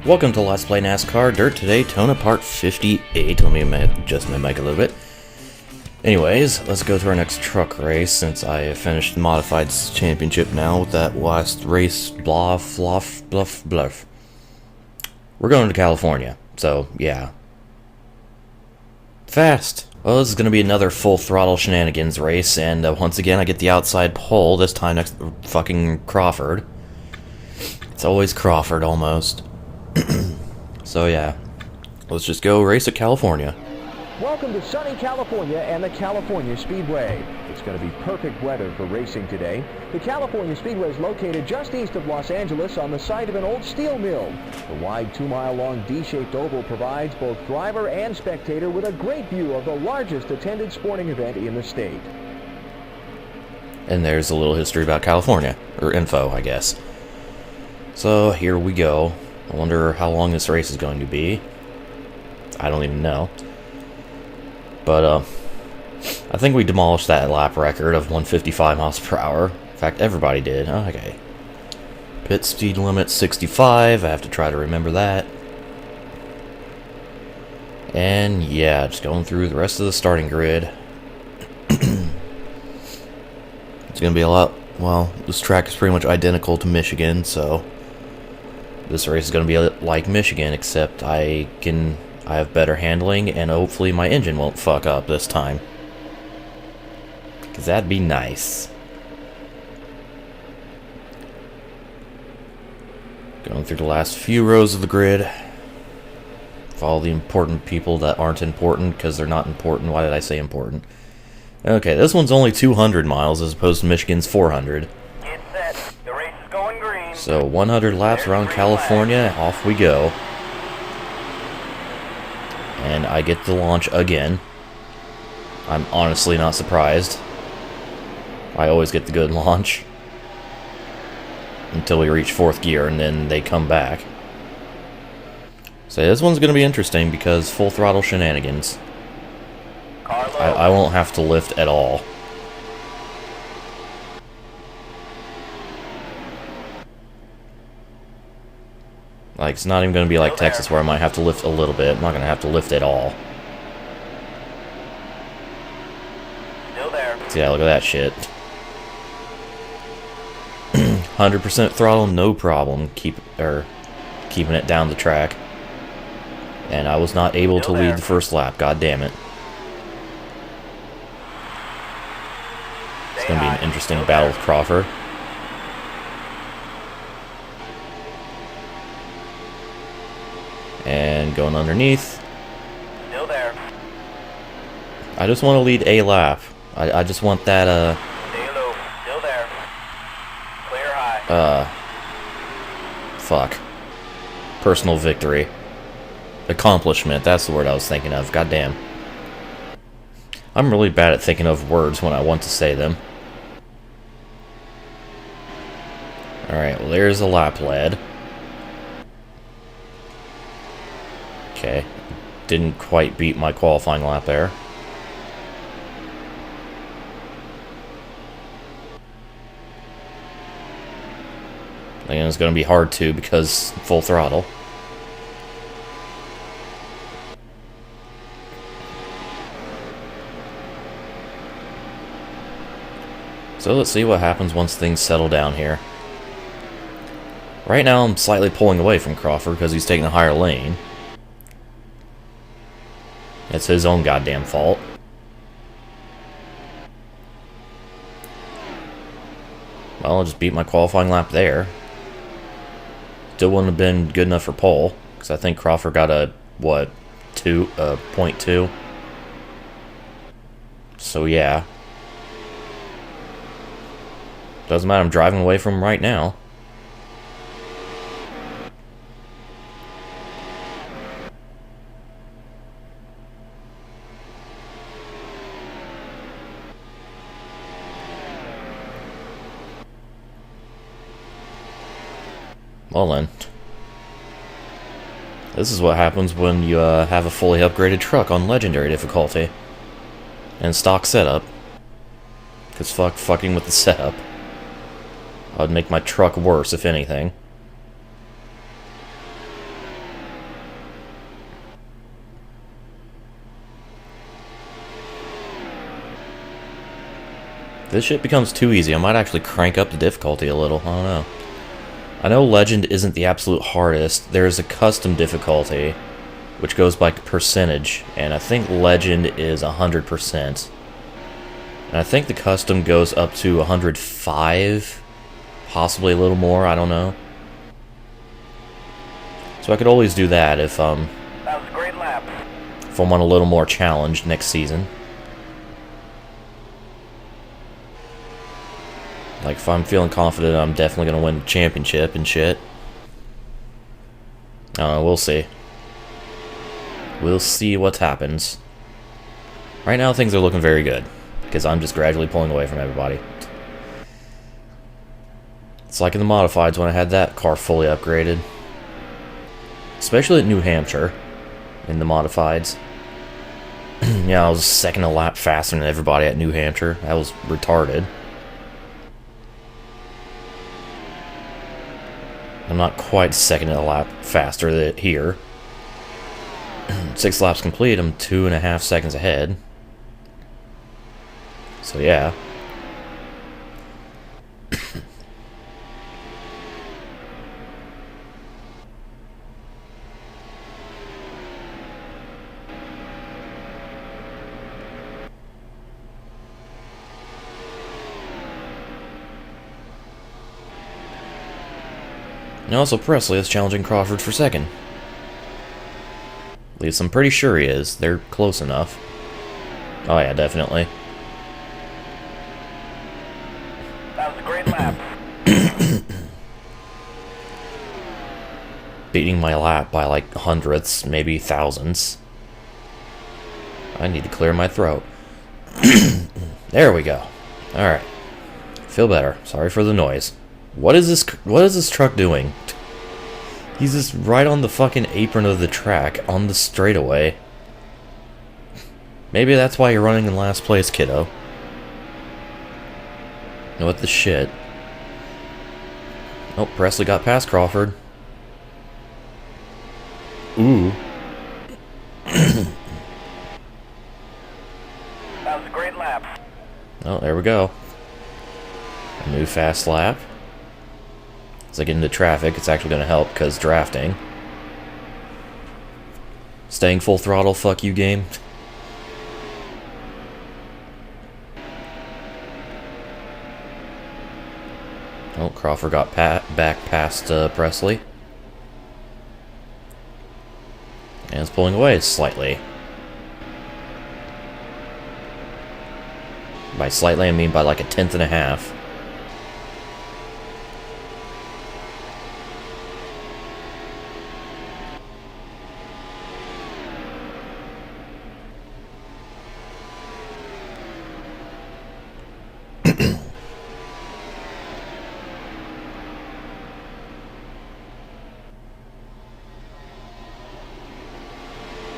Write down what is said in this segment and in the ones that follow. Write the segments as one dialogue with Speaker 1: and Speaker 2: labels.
Speaker 1: Welcome to Let's Play NASCAR Dirt to Daytona Part 58. Let me adjust my mic a little bit. Anyways, let's go to our next truck race since I have finished the Modifieds Championship now with that last race. Bluff. We're going to California, so yeah. Fast. Well, this is going to be another full throttle shenanigans race, and once again I get the outside pole, this time next to fucking Crawford. It's always Crawford, almost. So yeah, let's just go race at California.
Speaker 2: Welcome to sunny California and the California Speedway. It's going to be perfect weather for racing today. The California Speedway is located just east of Los Angeles on the site of an old steel mill. The wide 2-mile-long D-shaped oval provides both driver and spectator with a great view of the largest attended sporting event in the state.
Speaker 1: And there's a little history about California, or info, I guess. So here we go. I wonder how long this race is going to be. I don't even know. But, I think we demolished that lap record of 155 miles per hour. In fact, everybody did. Oh, okay. Pit speed limit 65. I have to try to remember that. And, yeah, just going through the rest of the starting grid. It's going to be a lot... Well, this track is pretty much identical to Michigan, so... This race is going to be like Michigan, except I have better handling, and hopefully my engine won't fuck up this time. Because that'd be nice. Going through the last few rows of the grid. Follow the important people that aren't important, because they're not important. Why did I say important? Okay, this one's only 200 miles as opposed to Michigan's 400. So 100 laps around California, off we go. And I get the launch again. I'm honestly not surprised. I always get the good launch. Until we reach 4th gear and then they come back. So this one's going to be interesting because full throttle shenanigans. I won't have to lift at all. Like, it's not even going to be like Texas where I might have to lift a little bit. I'm not going to have to lift at all.
Speaker 2: Still there.
Speaker 1: So yeah, look at that shit. 100% throttle, no problem. Keeping it down the track. And I was not able to lead the first lap. God damn it. It's going to be an interesting battle with Crawford. And going underneath.
Speaker 2: Still there.
Speaker 1: I just want to lead a lap. I just want that,
Speaker 2: Stay low. Still there. Clear high.
Speaker 1: Fuck. Personal victory. Accomplishment, that's the word I was thinking of. Goddamn. I'm really bad at thinking of words when I want to say them. Alright, well there's a lap lead. Okay, didn't quite beat my qualifying lap there. And it's going to be hard too because full throttle. So let's see what happens once things settle down here. Right now I'm slightly pulling away from Crawford because he's taking a higher lane. It's his own goddamn fault. Well, I'll just beat my qualifying lap there. Still wouldn't have been good enough for pole, because I think Crawford got a, what, 0.2? So yeah. Doesn't matter, I'm driving away from him right now. Well then, this is what happens when you have a fully upgraded truck on Legendary difficulty and stock setup. Because fucking with the setup. I'd make my truck worse, if anything. This shit becomes too easy. I might actually crank up the difficulty a little. I don't know. I know Legend isn't the absolute hardest. There's a custom difficulty, which goes by percentage, and I think Legend is 100%. And I think the custom goes up to 105, possibly a little more, I don't know. So I could always do that if
Speaker 2: That was a great lap.
Speaker 1: if I'm on a little more challenged next season. Like, if I'm feeling confident I'm definitely going to win the championship and shit. I don't know, we'll see. We'll see what happens. Right now, things are looking very good, because I'm just gradually pulling away from everybody. It's like in the modifieds when I had that car fully upgraded. Especially at New Hampshire, in the modifieds. Yeah, I was second a lap faster than everybody at New Hampshire. That was retarded. I'm not quite second a lap faster than here. 6 laps complete, I'm 2.5 seconds ahead. So yeah. And also, Presley is challenging Crawford for second. At least I'm pretty sure he is. They're close enough. Oh yeah, definitely.
Speaker 2: That was a great lap.
Speaker 1: Beating my lap by like hundredths, maybe thousands. I need to clear my throat. There we go. Alright. Feel better. Sorry for the noise. What is this truck doing? He's just right on the fucking apron of the track, on the straightaway. Maybe that's why you're running in last place, kiddo. What the shit? Oh, Presley got past Crawford. Ooh.
Speaker 2: That was a great lap.
Speaker 1: Oh, there we go. A new fast lap. As I get into traffic, it's actually going to help, because drafting. Staying full throttle, fuck you, game. Oh, Crawford got back past Presley. And it's pulling away slightly. By slightly, I mean by like 1/10.5.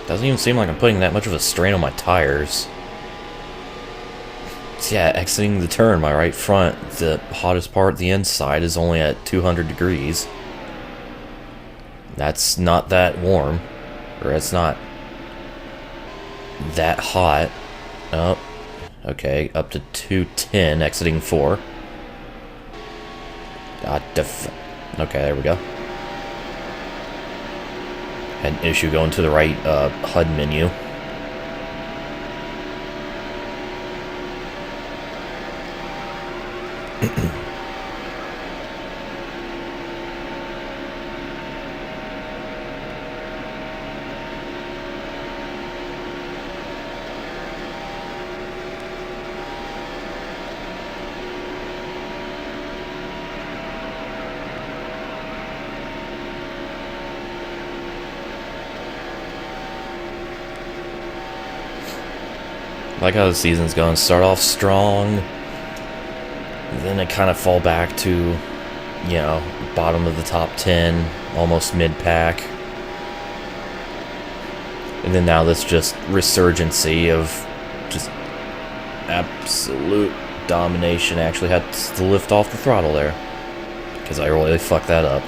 Speaker 1: Doesn't even seem like I'm putting that much of a strain on my tires. So yeah, exiting the turn, my right front, the hottest part, the inside, is only at 200 degrees. That's not that warm. Or it's not that hot. Oh, okay, up to 210, exiting 4. Okay, there we go. Had an issue going to the right HUD menu. I like how the season's going. Start off strong, then it kind of fall back to, you know, bottom of the top 10, almost mid-pack. And then now this just resurgency of just absolute domination. I actually had to lift off the throttle there, because I really fucked that up.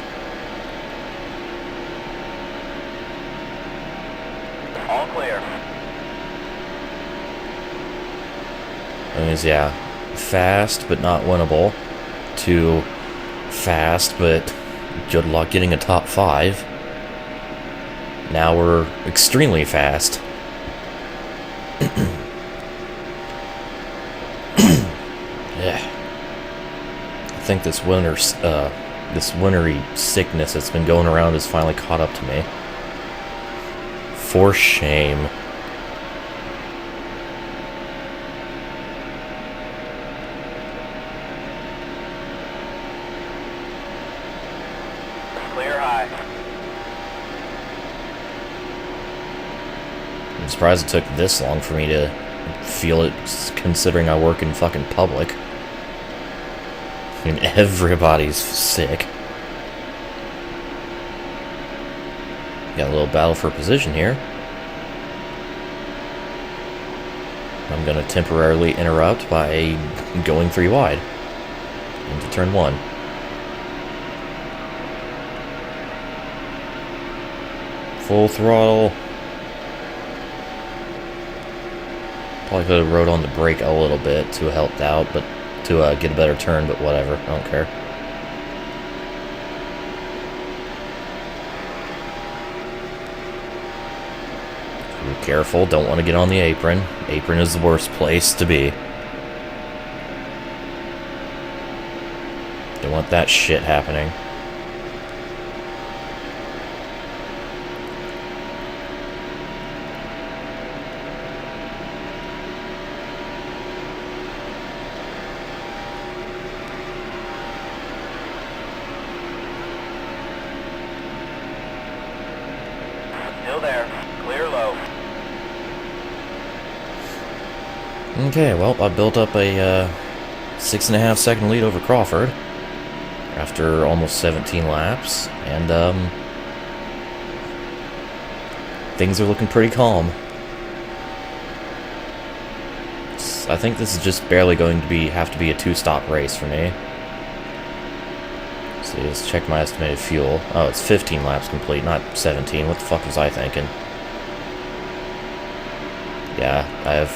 Speaker 2: All clear.
Speaker 1: Anyways, yeah, fast but not winnable to fast but good luck getting a top 5. Now we're extremely fast. Yeah. I think this wintry sickness that's been going around has finally caught up to me. For shame.
Speaker 2: Clear high.
Speaker 1: I'm surprised it took this long for me to feel it, considering I work in fucking public. I mean, everybody's sick. Got a little battle for position here. I'm going to temporarily interrupt by going 3 wide into turn 1. Full throttle. Probably could have rode on the brake a little bit to help out, but to get a better turn, but whatever, I don't care. Be careful, don't want to get on the apron. Apron is the worst place to be. Don't want that shit happening.
Speaker 2: Still there. Clear low.
Speaker 1: Okay, well, I built up a 6.5 second lead over Crawford after almost 17 laps, and things are looking pretty calm. I think this is just barely going to have to be a 2-stop race for me. So let's check my estimated fuel. Oh, it's 15 laps complete, not 17. What the fuck was I thinking? Yeah, I have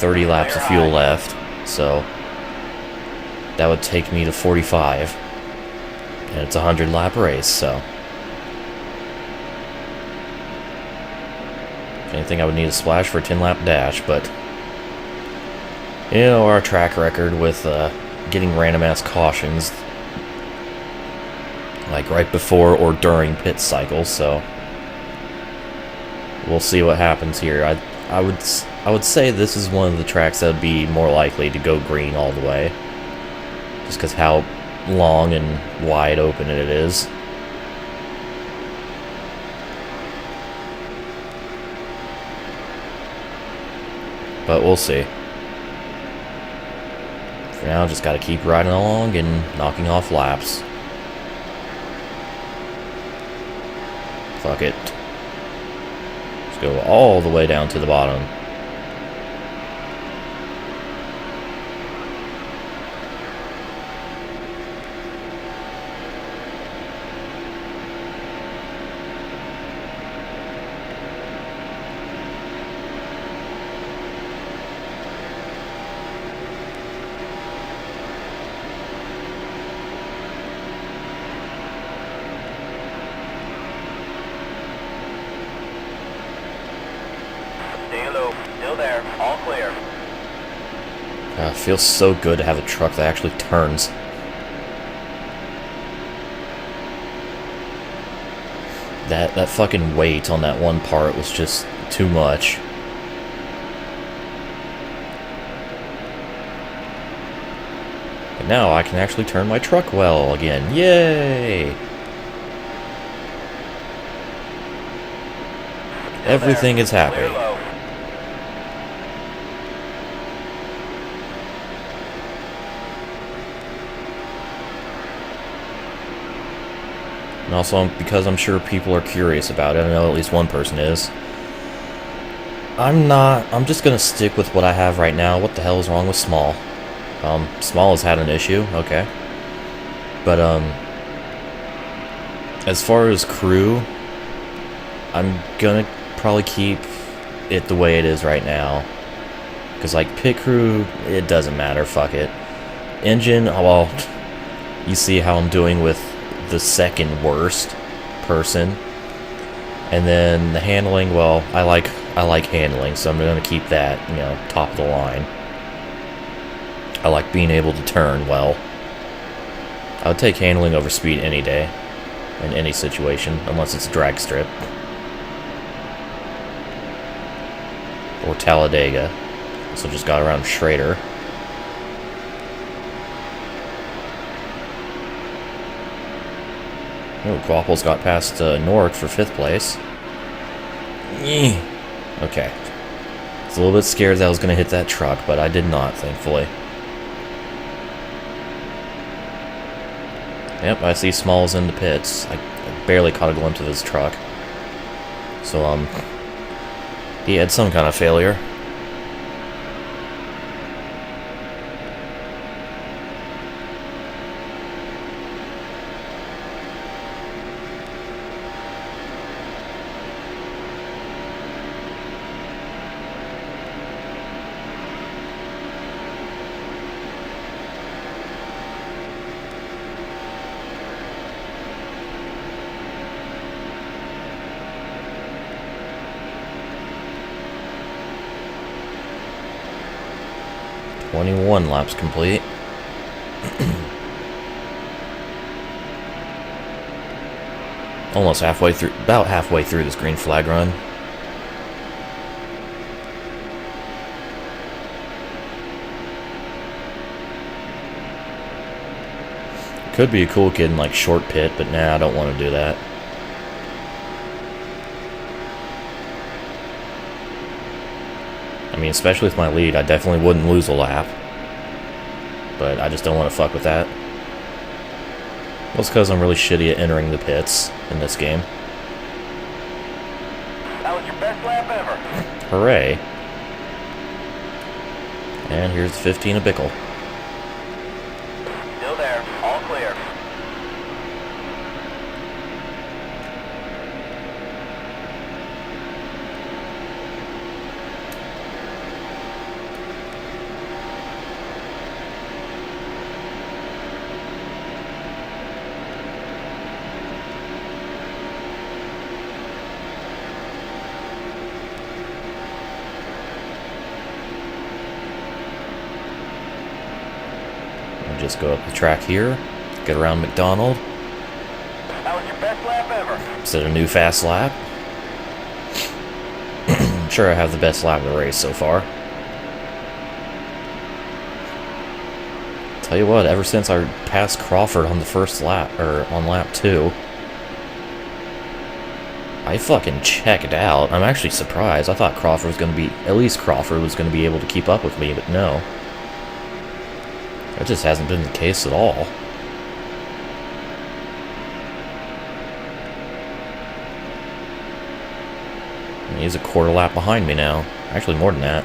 Speaker 1: 30 laps of fuel left, so that would take me to 45. And it's a 100-lap race, so if anything, I would need a splash for a 10-lap dash, but you know, our track record with getting random-ass cautions, like right before or during pit cycles, so we'll see what happens here. I would say this is one of the tracks that would be more likely to go green all the way, just because how long and wide open it is. But we'll see. For now, just gotta keep riding along and knocking off laps. Fuck it. Let's go all the way down to the bottom.
Speaker 2: Still there. All clear.
Speaker 1: It feels so good to have a truck that actually turns. That fucking weight on that one part was just too much. But now I can actually turn my truck well again. Yay! Everything is happy. And also, because I'm sure people are curious about it, I know at least one person is. I'm just gonna stick with what I have right now. What the hell is wrong with Small? Small has had an issue, okay. But, as far as crew, I'm gonna probably keep it the way it is right now. Because, like, pit crew, it doesn't matter, fuck it. Engine, well, you see how I'm doing with the second worst person. And then the handling, well, I like handling, so I'm going to keep that, you know, top of the line. I like being able to turn well. I would take handling over speed any day, in any situation, unless it's a drag strip. Or Talladega. So just got around Schrader. Oh, Quapple's got past Norick for 5th place. Okay. I was a little bit scared that I was going to hit that truck, but I did not, thankfully. Yep, I see Smalls in the pits. I barely caught a glimpse of his truck. So, he had some kind of failure. .21 laps complete. Almost halfway through, about halfway through this green flag run. Could be a cool kid in like short pit, but nah, I don't want to do that. I mean, especially with my lead, I definitely wouldn't lose a lap. But I just don't want to fuck with that. Well, it's because I'm really shitty at entering the pits in this game.
Speaker 2: That was your best lap ever.
Speaker 1: Hooray. And here's the 15 of Bickle.
Speaker 2: Still there. All clear.
Speaker 1: Just go up the track here, get around McDonald.
Speaker 2: That was your best lap ever.
Speaker 1: Set a new fast lap. I'm sure I have the best lap of the race so far. Tell you what, ever since I passed Crawford on the first lap, or on lap 2, I fucking checked out. I'm actually surprised. I thought Crawford was going to be, at least Crawford was going to be able to keep up with me, but no. That just hasn't been the case at all. I mean, he's a quarter lap behind me now. Actually, more than that.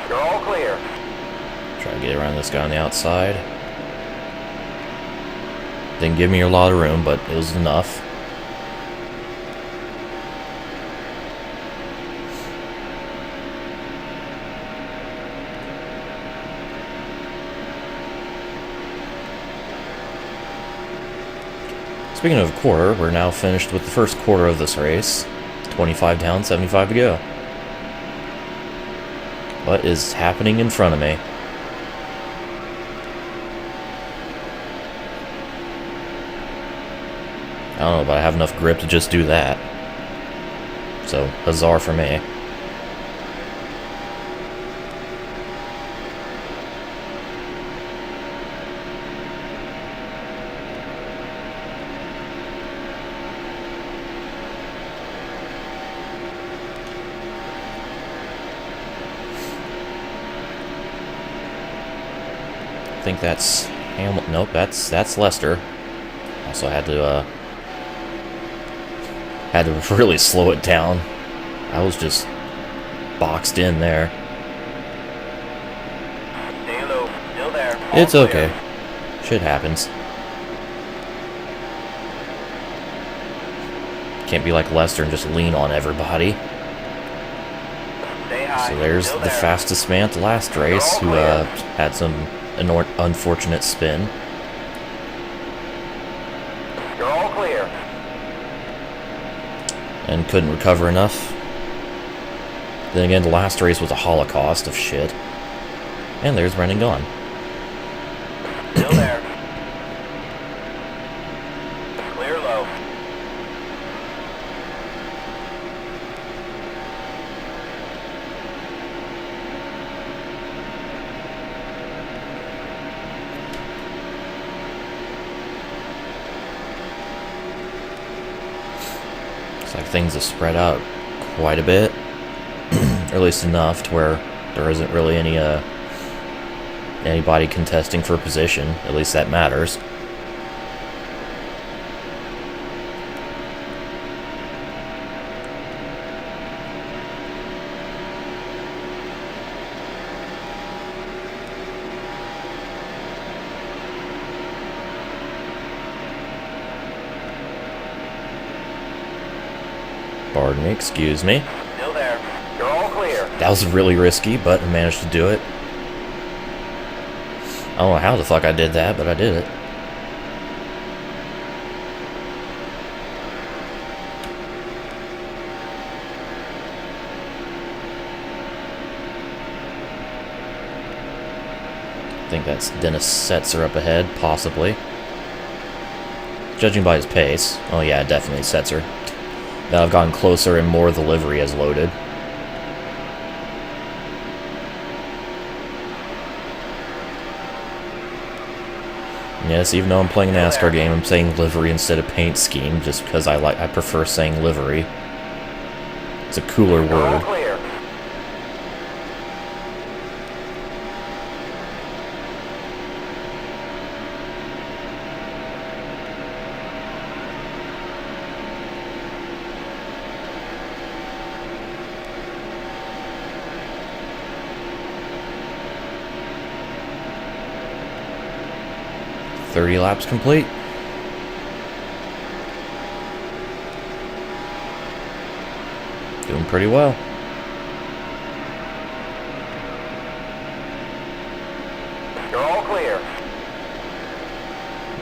Speaker 2: You're all clear.
Speaker 1: Try to get around this guy on the outside. Didn't give me a lot of room, but it was enough. Speaking of quarter, we're now finished with the first quarter of this race. 25 down, 75 to go. What is happening in front of me? I don't know, but I have enough grip to just do that. So, huzzah for me. I think that's Nope, that's Lester. Also had to really slow it down. I was just boxed in there.
Speaker 3: Stay low. Still there.
Speaker 1: It's okay. Shit happens. Can't be like Lester and just lean on everybody.
Speaker 3: Stay high.
Speaker 1: So there's
Speaker 3: Still
Speaker 1: the
Speaker 3: there.
Speaker 1: fastest man at the last race who had some unfortunate spin.
Speaker 3: You're all clear.
Speaker 1: And couldn't recover enough. Then again, the last race was a holocaust of shit. And there's Brendan gone.
Speaker 3: Still there. Clear low.
Speaker 1: It's like things have spread out quite a bit. Or at least enough to where there isn't really anybody contesting for position. At least that matters. Pardon me, excuse me.
Speaker 3: Still there. You're all clear.
Speaker 1: That was really risky, but I managed to do it. I don't know how the fuck I did that, but I did it. I think that's Dennis Setzer up ahead, possibly. Judging by his pace. Oh yeah, definitely Setzer. Now I've gotten closer and more of the livery has loaded. Yes, even though I'm playing a NASCAR game, I'm saying livery instead of paint scheme, just because I prefer saying livery. It's a cooler
Speaker 3: You're all
Speaker 1: word.
Speaker 3: clear.
Speaker 1: "30 laps complete." Doing pretty well.
Speaker 3: You're all clear.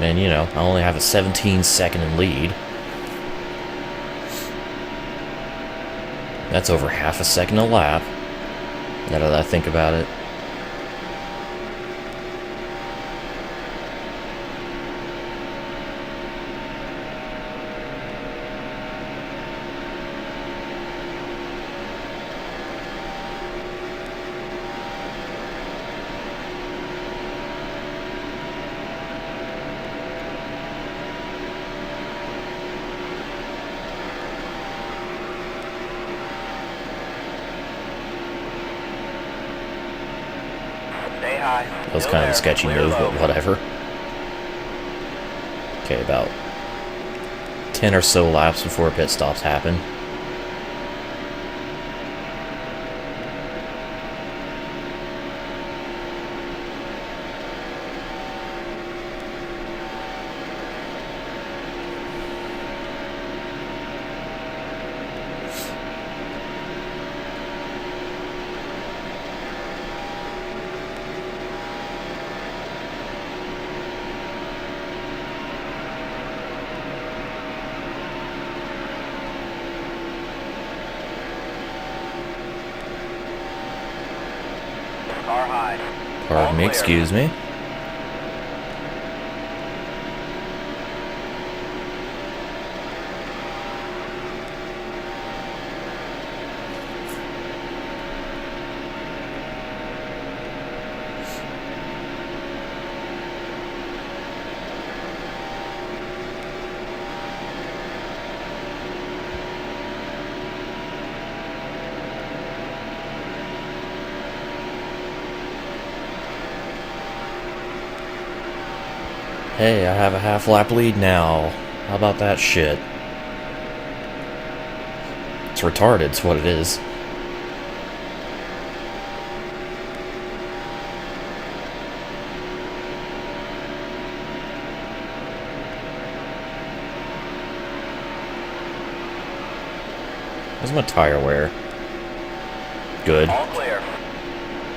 Speaker 1: And you know, I only have a 17-second lead. That's over half a second a lap. Now that I think about it.
Speaker 3: Stay high.
Speaker 1: That was
Speaker 3: Still
Speaker 1: kind of a
Speaker 3: there.
Speaker 1: sketchy
Speaker 3: Clear
Speaker 1: move,
Speaker 3: low.
Speaker 1: but whatever. Okay, about 10 or so laps before pit stops happen.
Speaker 3: Car high.
Speaker 1: Pardon
Speaker 3: All
Speaker 1: me,
Speaker 3: clear.
Speaker 1: excuse me. Hey, I have a half lap lead now. How about that shit? It's retarded, it's what it is. How's my tire wear? Good.
Speaker 3: All clear.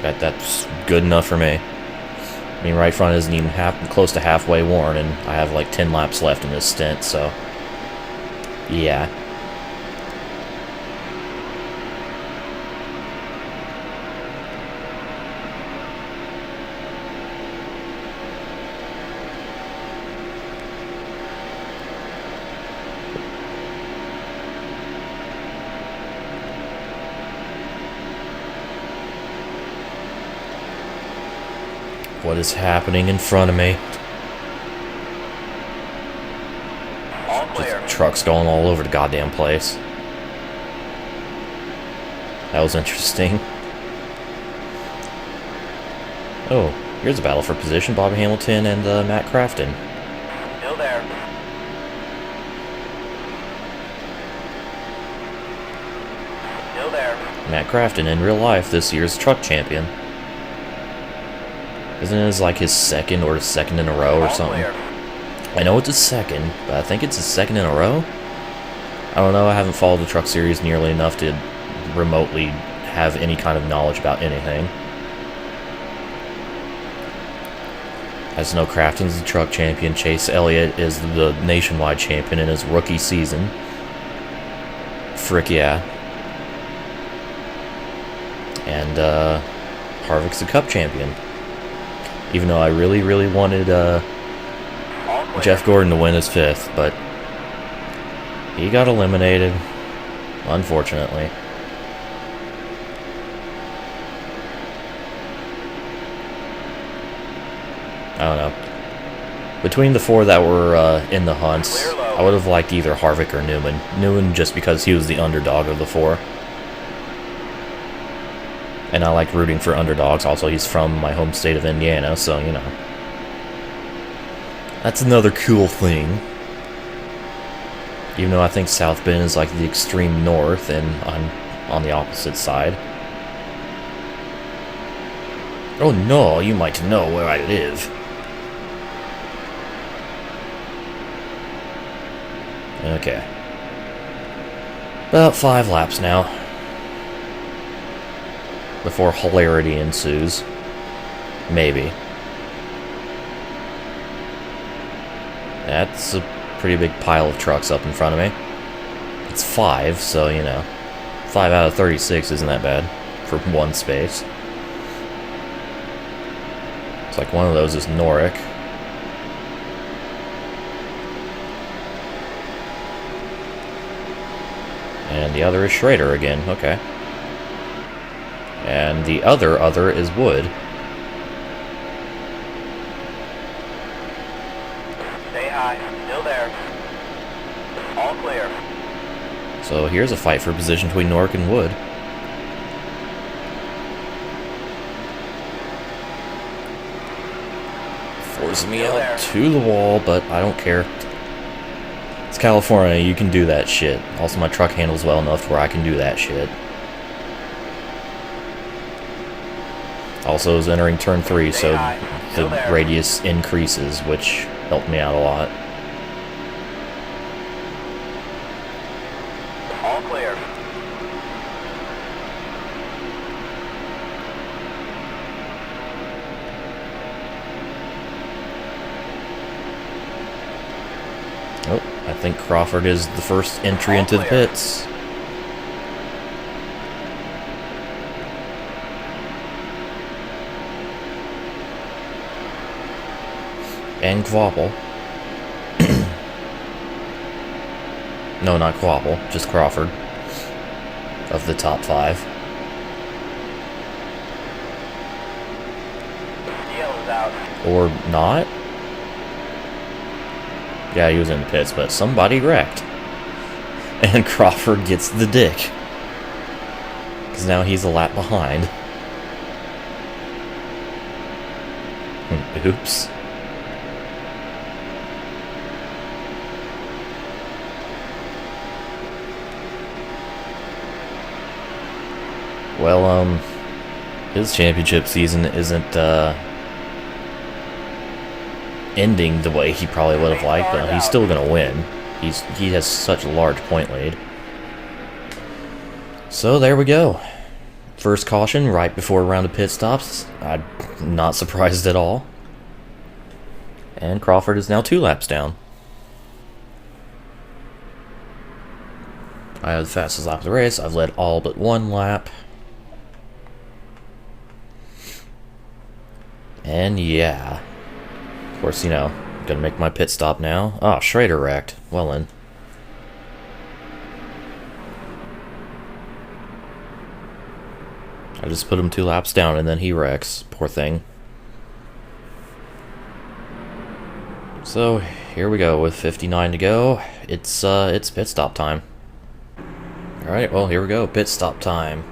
Speaker 1: That's good enough for me. I mean, right front isn't even close to halfway worn, and I have like 10 laps left in this stint, so... yeah. What is happening in front of me?
Speaker 3: All clear.
Speaker 1: Just trucks going all over the goddamn place. That was interesting. Oh, here's a battle for position. Bobby Hamilton and Matt Crafton.
Speaker 3: Still there. Still there.
Speaker 1: Matt Crafton, in real life, this year's truck champion. Isn't it like his second or second in a row or
Speaker 3: All
Speaker 1: something?
Speaker 3: clear.
Speaker 1: I know it's his second, but I think it's his second in a row? I don't know, I haven't followed the truck series nearly enough to remotely have any kind of knowledge about anything. As you know, Crafton's the truck champion, Chase Elliott is the nationwide champion in his rookie season. Frick yeah. And Harvick's the cup champion. Even though I really, really wanted
Speaker 3: All clear.
Speaker 1: Jeff Gordon to win his fifth, but he got eliminated, unfortunately. I don't know. Between the four that were in the hunts,
Speaker 3: Clear low.
Speaker 1: I would have liked either Harvick or Newman. Newman just because he was the underdog of the four. And I like rooting for underdogs. Also, he's from my home state of Indiana, so, you know. That's another cool thing. Even though I think South Bend is like the extreme north, and I'm on the opposite side. Oh no, you might know where I live. Okay. About 5 laps now. Before hilarity ensues. Maybe. That's a pretty big pile of trucks up in front of me. It's 5, so, you know. 5 out of 36 isn't that bad for one space. It's like one of those is Norick. And the other is Schrader again, okay. And the other is Wood.
Speaker 3: Stay high. Still there. All clear.
Speaker 1: So here's a fight for position between Norick and Wood. Forcing me
Speaker 3: Still
Speaker 1: out
Speaker 3: there.
Speaker 1: to the wall, but I don't care. It's California, you can do that shit. Also, my truck handles well enough where I can do that shit. Also, is entering turn 3, so the radius increases, which helped me out a lot.
Speaker 3: All clear.
Speaker 1: Oh, I think Crawford is the first entry into the pits. And Kvapil. No, not Kvapil, just Crawford. Of the top 5.
Speaker 3: Steele is out.
Speaker 1: Or not? Yeah, he was in the pits, but somebody wrecked. And Crawford gets the dick. Because now he's a lap behind. Oops. His championship season isn't ending the way he probably would have liked, but he's still gonna win. He has such a large point lead. So there we go. First caution right before a round of pit stops. I'm not surprised at all. And Crawford is now 2 laps down. I have the fastest lap of the race. I've led all but 1 lap. And yeah. Of course, you know, I'm gonna make my pit stop now. Oh, Schrader wrecked. Well in. I just put him 2 laps down and then he wrecks. Poor thing. So, here we go with 59 to go. It's pit stop time. Alright, well, here we go. Pit stop time.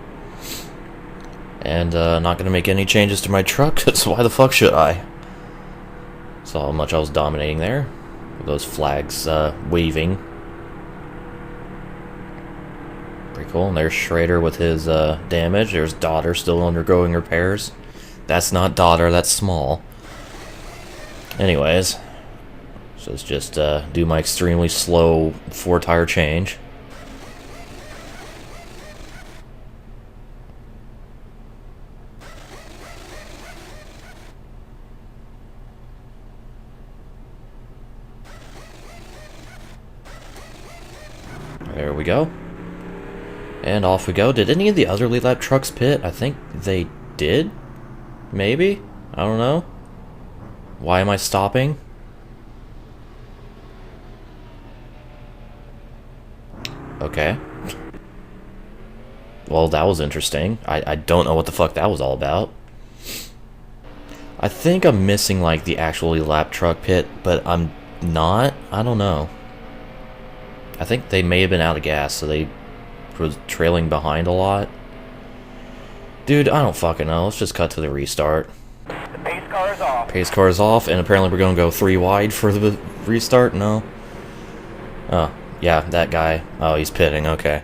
Speaker 1: And, not gonna make any changes to my truck, because why the fuck should I? Saw how much I was dominating there. With those flags, waving. Pretty cool. And there's Schrader with his, damage. There's Daughter still undergoing repairs. That's not Daughter, that's Small. Anyways. So let's just, do my extremely slow 4-tire change. There we go. And off we go. Did any of the other lead lap trucks pit? I think they did? Maybe? I don't know. Why am I stopping? Okay. Well, that was interesting. I don't know what the fuck that was all about. I think I'm missing, like, the actual lead lap truck pit, but I'm not. I don't know. I think they may have been out of gas, so they were trailing behind a lot. Dude, I don't fucking know. Let's just cut to the restart.
Speaker 3: The pace car is off.
Speaker 1: Pace car is off, and apparently we're going to go 3 wide for the restart? No? Oh, yeah, that guy. Oh, he's pitting, okay.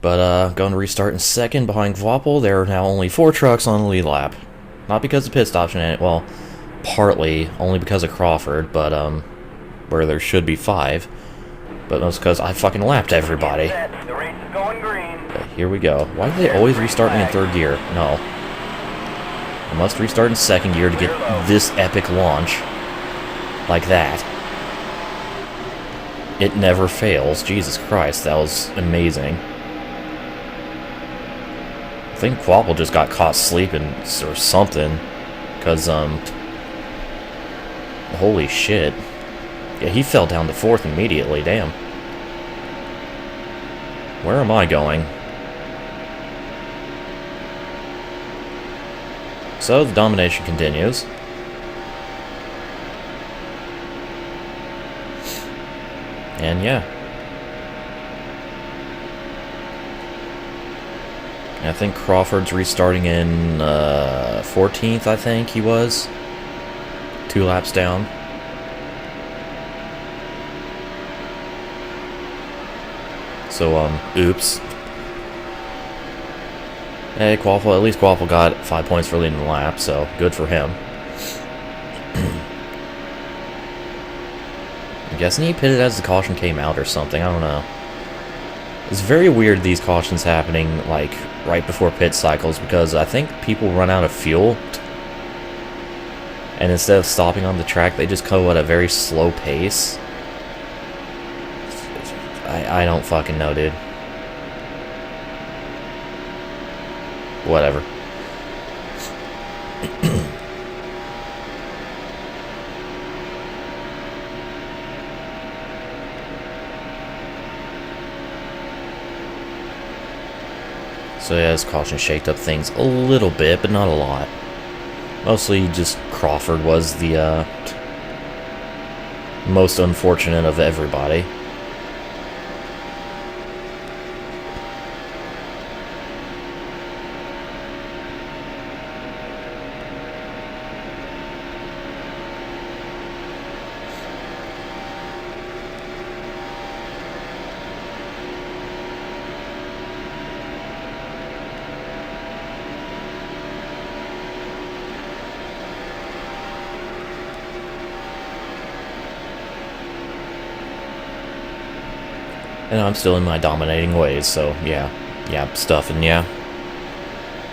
Speaker 1: But, going to restart in second behind Kvapil. There are now only 4 trucks on the lead lap. Not because of pit stops, well, partly, only because of Crawford, but, where there should be 5. But that's because I fucking lapped everybody.
Speaker 3: The race is going green.
Speaker 1: But here we go. Why do they always restart me in 3rd gear? No. I must restart in 2nd gear to get this epic launch. Like that. It never fails. Jesus Christ, that was amazing. I think Kvapil just got caught sleeping or something. Because, holy shit. Yeah, he fell down to 4th immediately, damn. Where am I going? So, the domination continues. And yeah. I think Crawford's restarting in 14th, I think he was. 2 laps down. So, oops. Hey, Kvapil, at least Kvapil got 5 points for leading the lap, so good for him. I'm guessing he pitted as the caution came out or something, I don't know. It's very weird these cautions happening, like, right before pit cycles, because I think people run out of fuel. And instead of stopping on the track, they just go at a very slow pace. I don't fucking know, dude. Whatever. So yeah, this caution shaked up things a little bit, but not a lot. Mostly just Crawford was the most unfortunate of everybody. And I'm still in my dominating ways, so yeah. Yeah, stuffing, yeah.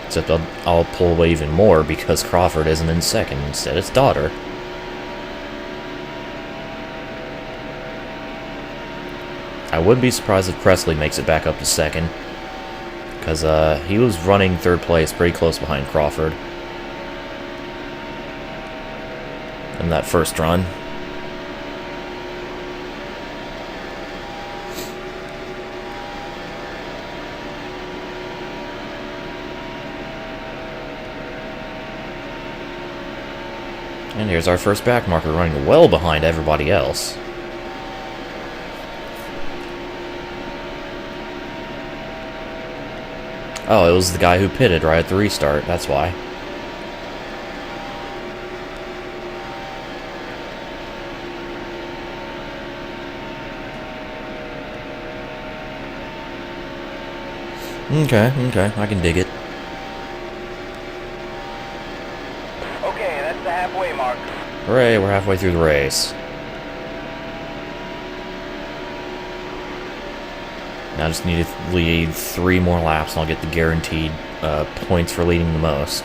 Speaker 1: Except I'll pull away even more because Crawford isn't in second. Instead, it's Daughter. I wouldn't be surprised if Presley makes it back up to second. Because he was running third place pretty close behind Crawford in that first run. And here's our first back marker running well behind everybody else. Oh, it was the guy who pitted right at the restart, that's why. Okay, I can dig it.
Speaker 3: Okay, that's the halfway mark.
Speaker 1: Hooray, we're halfway through the race. Now I just need to lead 3 more laps and I'll get the guaranteed points for leading the most.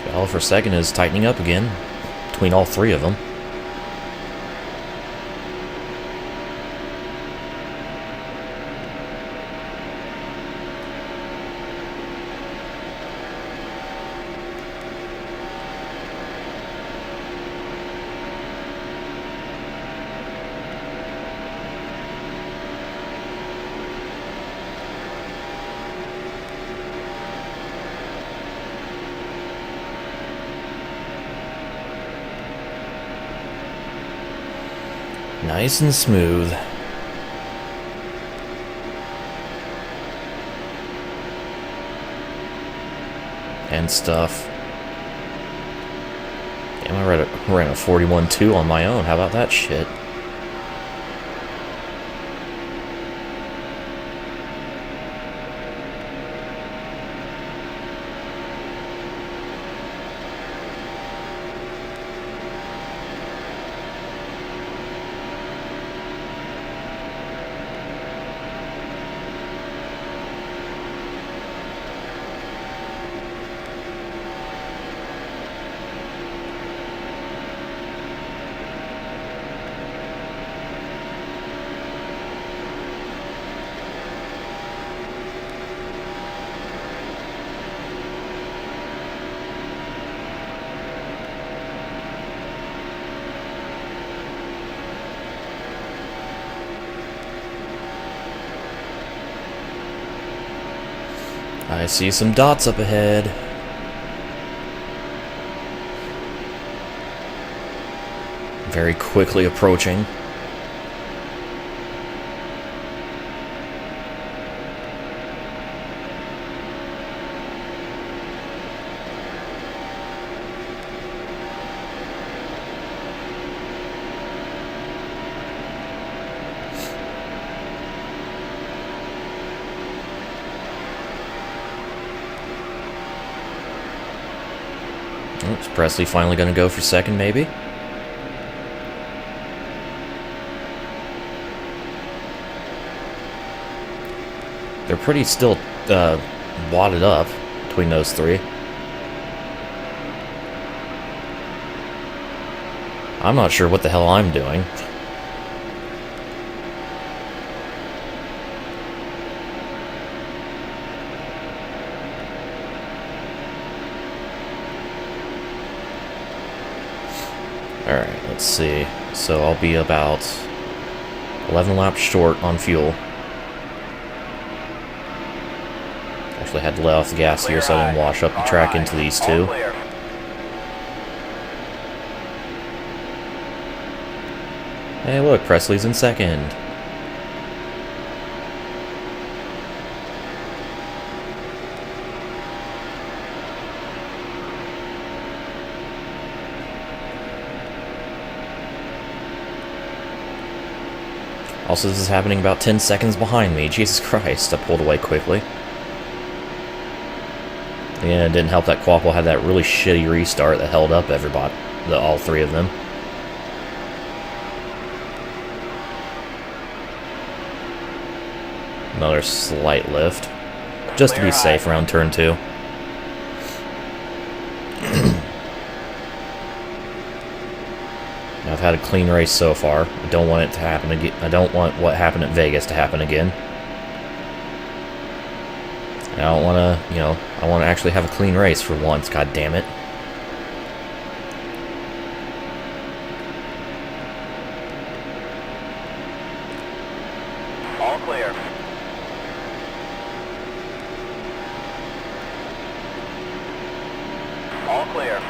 Speaker 1: Battle for second is tightening up again between all 3 of them. Nice and smooth. And stuff. Damn, I ran a 41.2 on my own. How about that shit? I see some dots up ahead. Very quickly approaching. Oops, Presley finally gonna go for second, maybe? They're pretty still wadded up between those 3. I'm not sure what the hell I'm doing. Alright, let's see. So I'll be about 11 laps short on fuel. Actually had to let off the gas here so I didn't wash up the track into these 2. Hey look, Presley's in second. Also, this is happening about 10 seconds behind me. Jesus Christ, I pulled away quickly. And it didn't help that Quapple had that really shitty restart that held up everybody, all three of them. Another slight lift, just to be safe around turn 2. I've had a clean race so far. I don't want it to happen again. I don't want what happened at Vegas to happen again. And I don't want to, you know, I want to actually have a clean race for once, god damn it.
Speaker 3: All clear. All clear.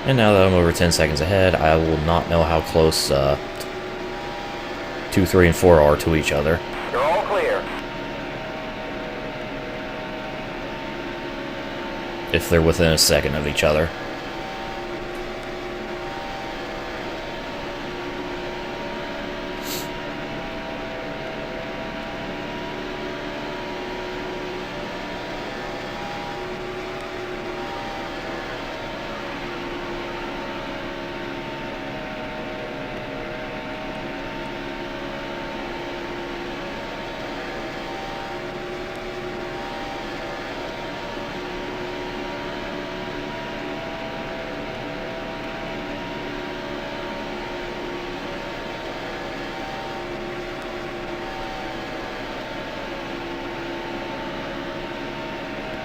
Speaker 1: And now that I'm over 10 seconds ahead, I will not know how close 2, 3, and 4 are to each other.
Speaker 3: You're all clear.
Speaker 1: If they're within a second of each other.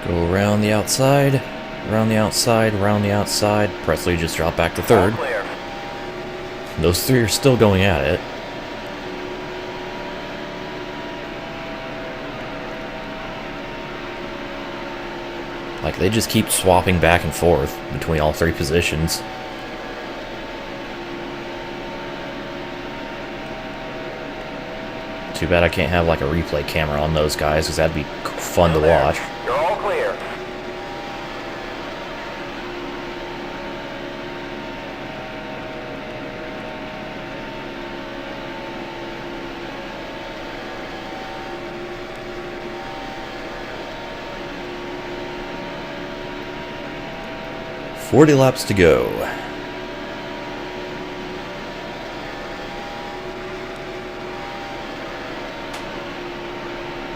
Speaker 1: Go around the outside, around the outside, around the outside. Presley just dropped back to third.
Speaker 3: All clear.
Speaker 1: Those three are still going at it. Like, they just keep swapping back and forth between all three positions. Too bad I can't have, like, a replay camera on those guys, because that'd be fun to watch.
Speaker 3: You're all clear.
Speaker 1: "40 laps to go."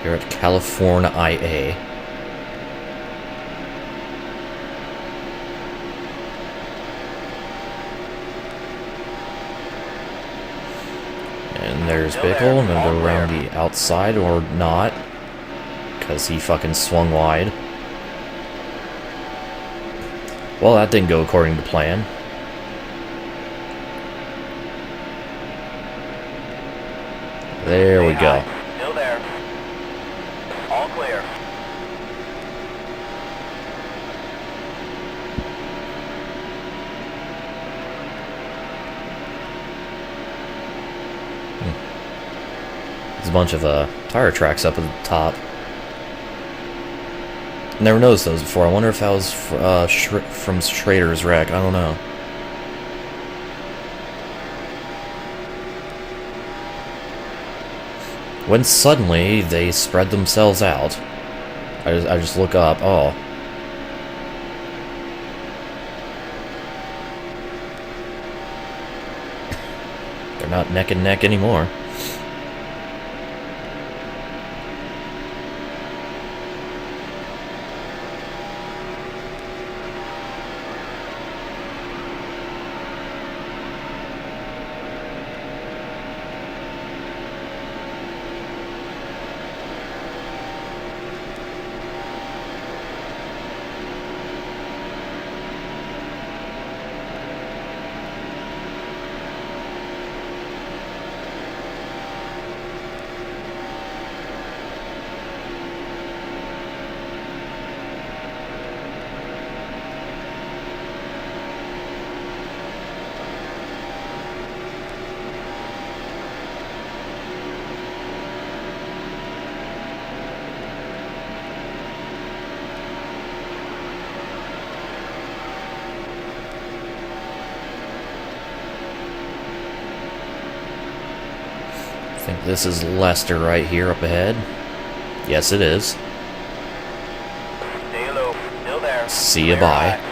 Speaker 1: Here at California IA. And there's Bickle. I'm gonna go around the outside or not, because he fucking swung wide. Well, that didn't go according to plan. There we go.
Speaker 3: Still there. All clear.
Speaker 1: There's a bunch of tire tracks up at the top. Never noticed those before. I wonder if that was from Schrader's wreck. I don't know. When suddenly they spread themselves out, I just look up. Oh, they're not neck and neck anymore. think this is Leicester right here up ahead. Yes, it is.
Speaker 3: Stay low. Still there.
Speaker 1: See ya,
Speaker 3: Clear
Speaker 1: bye.
Speaker 3: high.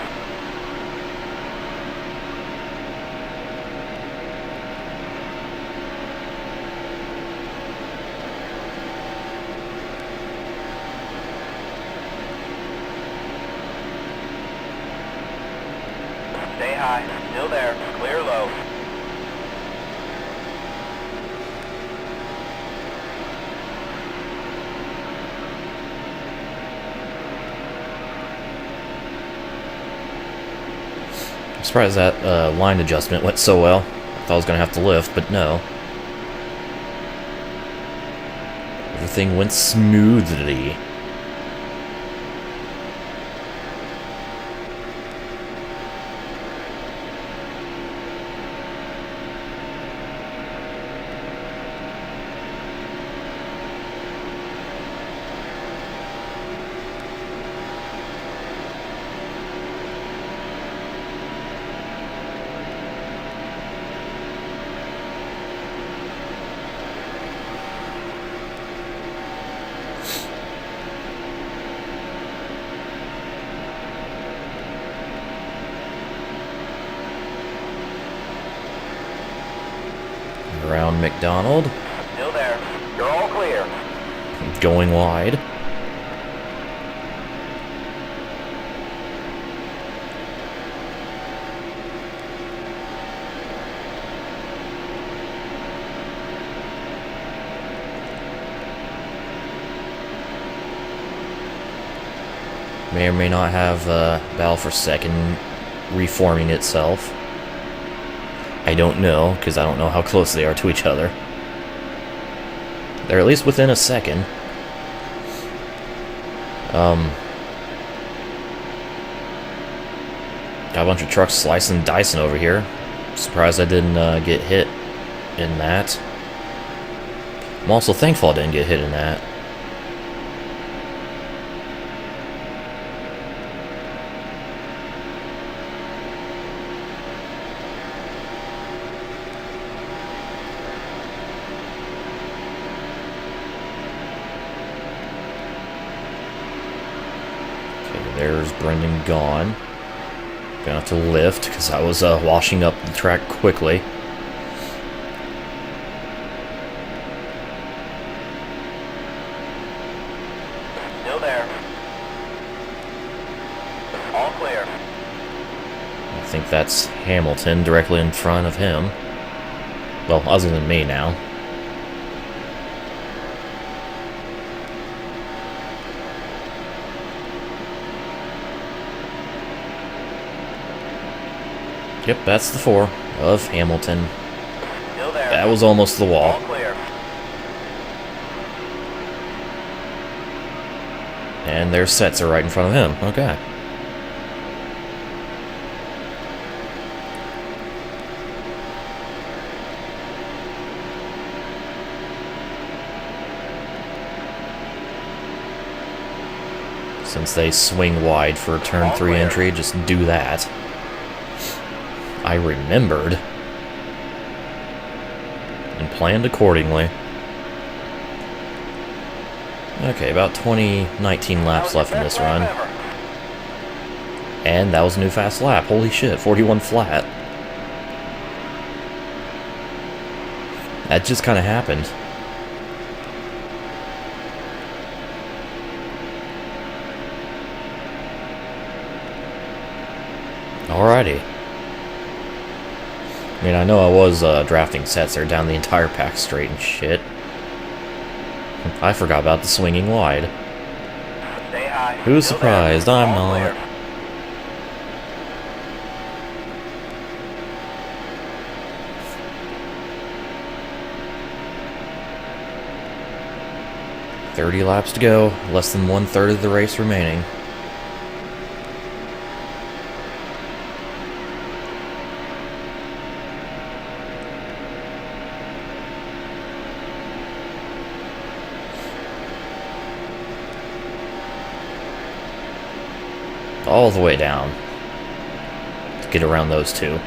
Speaker 3: Stay high. Still there. Clear low.
Speaker 1: I'm surprised that line adjustment went so well. I thought I was going to have to lift, but no. Everything went smoothly. Around McDonald,
Speaker 3: Still there. You're all clear.
Speaker 1: going wide. May or may not have Battle for Second reforming itself. I don't know, because I don't know how close they are to each other. They're at least within a second. Got a bunch of trucks slicing and dicing over here. Surprised I didn't get hit in that. I'm also thankful I didn't get hit in that. There's Brendan gone. Gonna have to lift because I was washing up the track quickly.
Speaker 3: Still there. All clear.
Speaker 1: I think that's Hamilton directly in front of him. Well, other than me now. Yep, that's the 4 of Hamilton.
Speaker 3: Still there.
Speaker 1: That was almost the
Speaker 3: All
Speaker 1: wall.
Speaker 3: clear.
Speaker 1: And their sets are right in front of him. Okay. Since they swing wide for a turn 3 entry, just do that. I remembered and planned accordingly. Okay, about 19 laps left in this run. And that was a new fast lap. Holy shit, 41 flat. That just kind of happened. Alrighty. I mean, I know I was drafting sets there down the entire pack straight and shit. I forgot about the swinging wide.
Speaker 3: Stay high.
Speaker 1: Who's
Speaker 3: Still
Speaker 1: surprised?
Speaker 3: there.
Speaker 1: I'm
Speaker 3: All
Speaker 1: not.
Speaker 3: clear.
Speaker 1: $30 laps to go. Less than 1/3 of the race remaining. All the way down to get around those two.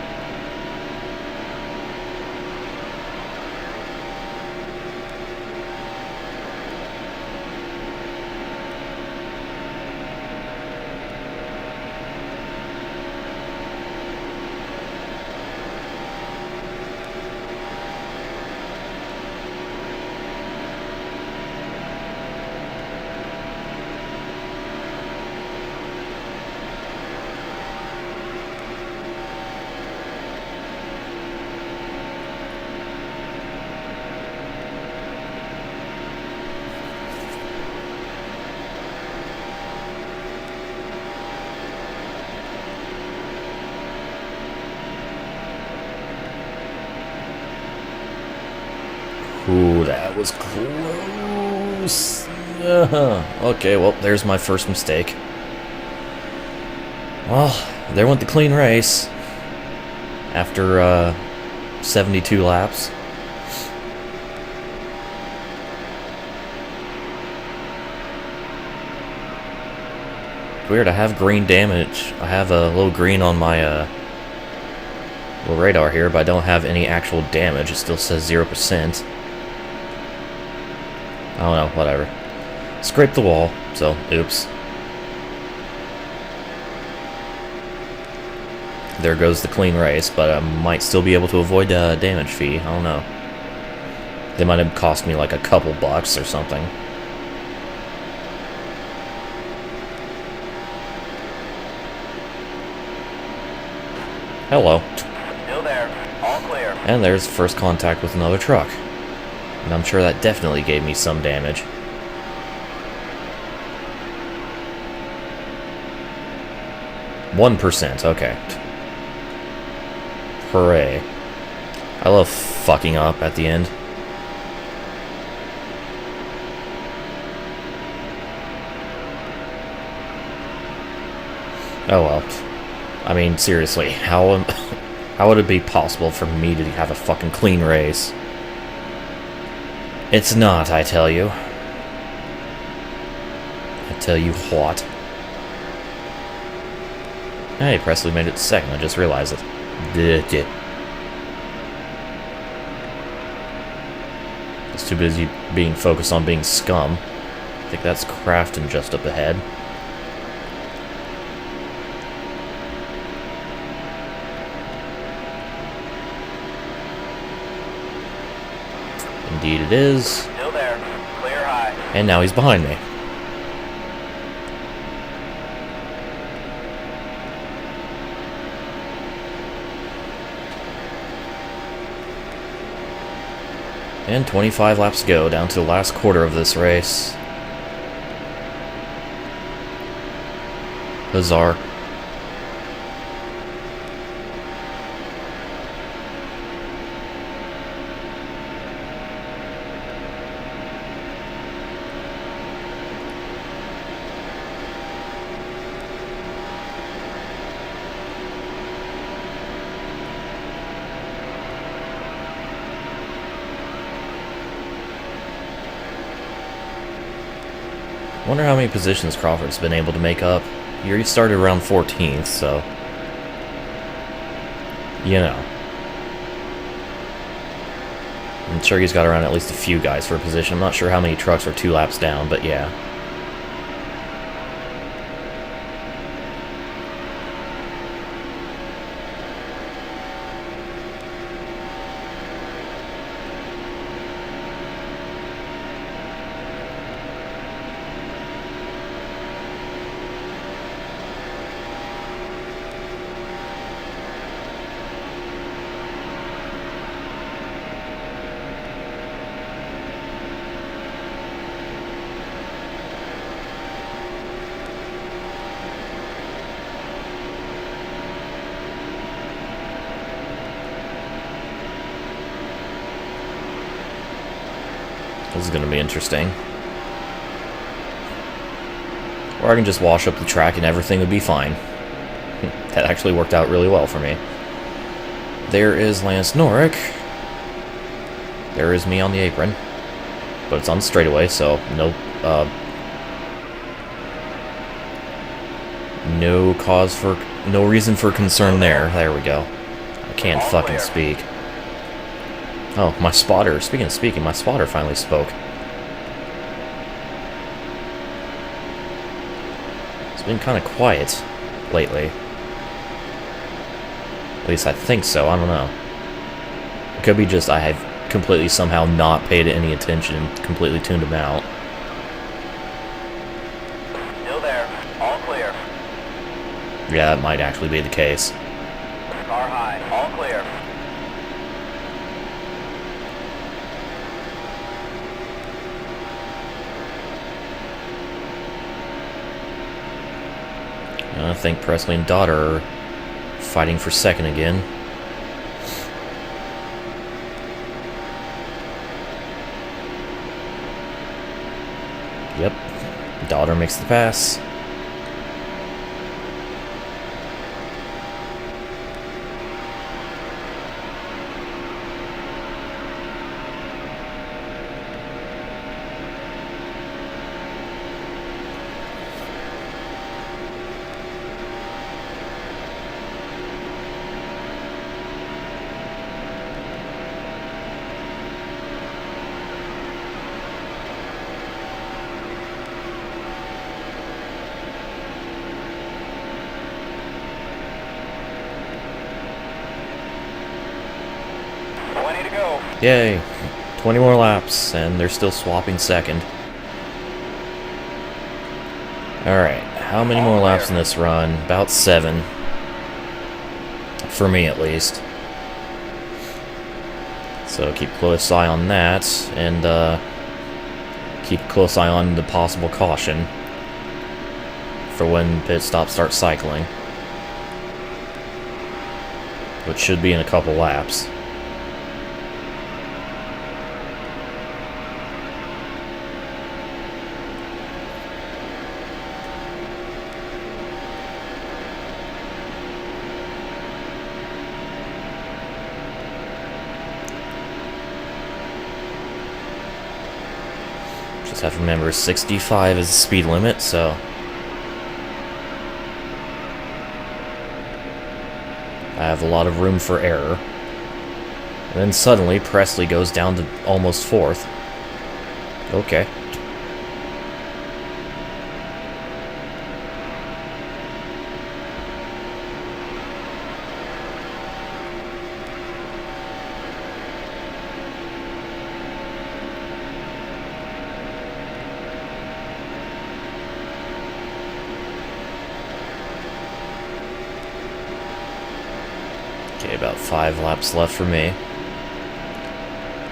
Speaker 1: Ooh, that was close. Okay, well, there's my first mistake. Well, there went the clean race. After 72 laps. Weird, I have green damage. I have a little green on my little radar here, but I don't have any actual damage. It still says 0%. I don't know, whatever. Scraped the wall, so oops. There goes the clean race, but I might still be able to avoid a damage fee. I don't know. They might have cost me like a couple bucks or something. Hello.
Speaker 3: Still there. All clear.
Speaker 1: And there's first contact with another truck. And I'm sure that definitely gave me some damage. %, okay. Hooray. I love fucking up at the end. Oh well. I mean, seriously, how would it be possible for me to have a fucking clean race? It's not, I tell you. I tell you what. Hey, Presley made it to second, I just realized it. It's too busy being focused on being scum. I think that's Crafton just up ahead. Indeed it is.
Speaker 3: Still there. Clear high.
Speaker 1: And now he's behind me. And 25 laps to go, down to the last quarter of this race. Bizarre. Wonder how many positions Crawford's been able to make up. He already started around 14th, so... you know. I'm sure he's got around at least a few guys for a position. I'm not sure how many trucks are 2 laps down, but yeah. This is going to be interesting. Or I can just wash up the track and everything would be fine. That actually worked out really well for me. There is Lance Norrick. There is me on the apron. But it's on the straightaway, so no reason for concern there. There we go. I can't fucking speak. Oh, my spotter. Speaking of speaking, my spotter finally spoke. It's been kind of quiet lately. At least I think so. I don't know. It could be just I have completely somehow not paid any attention and completely tuned him out.
Speaker 3: Still there. All clear.
Speaker 1: Yeah, that might actually be the case.
Speaker 3: Car high. All clear.
Speaker 1: I think Presley and Daughter are fighting for second again. Yep. Daughter makes the pass. Yay! 20 more laps, and they're still swapping second. Alright, how many more laps in this run? About 7. For me, at least. So keep a close eye on that, and keep a close eye on the possible caution for when pit stops start cycling. Which should be in a couple laps. Just have to remember 65 is the speed limit, so I have a lot of room for error. And then suddenly Presley goes down to almost 4th. Okay. Okay, about 5 laps left for me.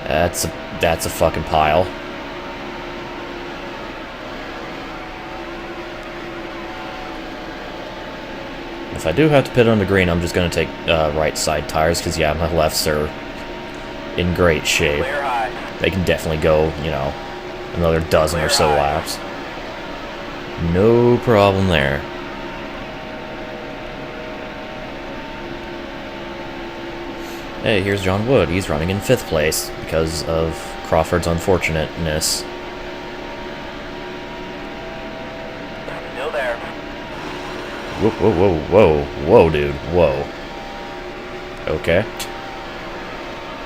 Speaker 1: That's a fucking pile. If I do have to pit on the green, I'm just gonna take right side tires, because yeah, my lefts are in great shape. They can definitely go, you know, another dozen or so laps. No problem there. Hey, here's John Wood. He's running in 5th place because of Crawford's unfortunateness.
Speaker 3: Still there.
Speaker 1: Whoa, whoa, whoa, whoa, whoa, dude, whoa. Okay.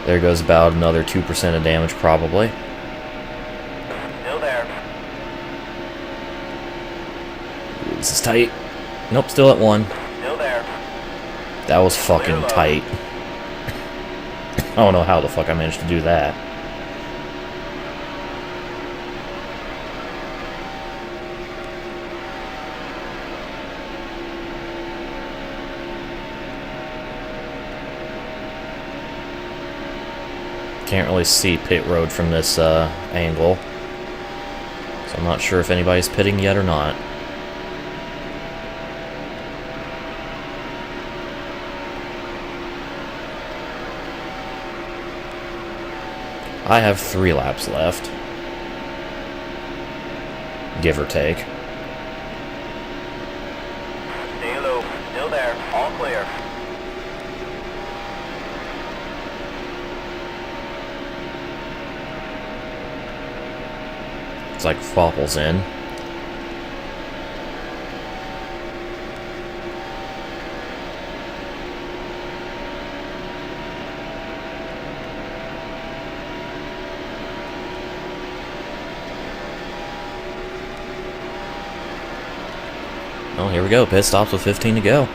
Speaker 1: There goes about another 2% of damage, probably.
Speaker 3: Still there.
Speaker 1: Ooh, this is tight. Nope, still at 1.
Speaker 3: Still there.
Speaker 1: That was fucking tight. I don't know how the fuck I managed to do that. Can't really see pit road from this angle, so I'm not sure if anybody's pitting yet or not. I have 3 laps left, give or take.
Speaker 3: Stay low. Still there. All clear.
Speaker 1: It's like Fopple's in. Oh, here we go. Pit stops with 15 to go.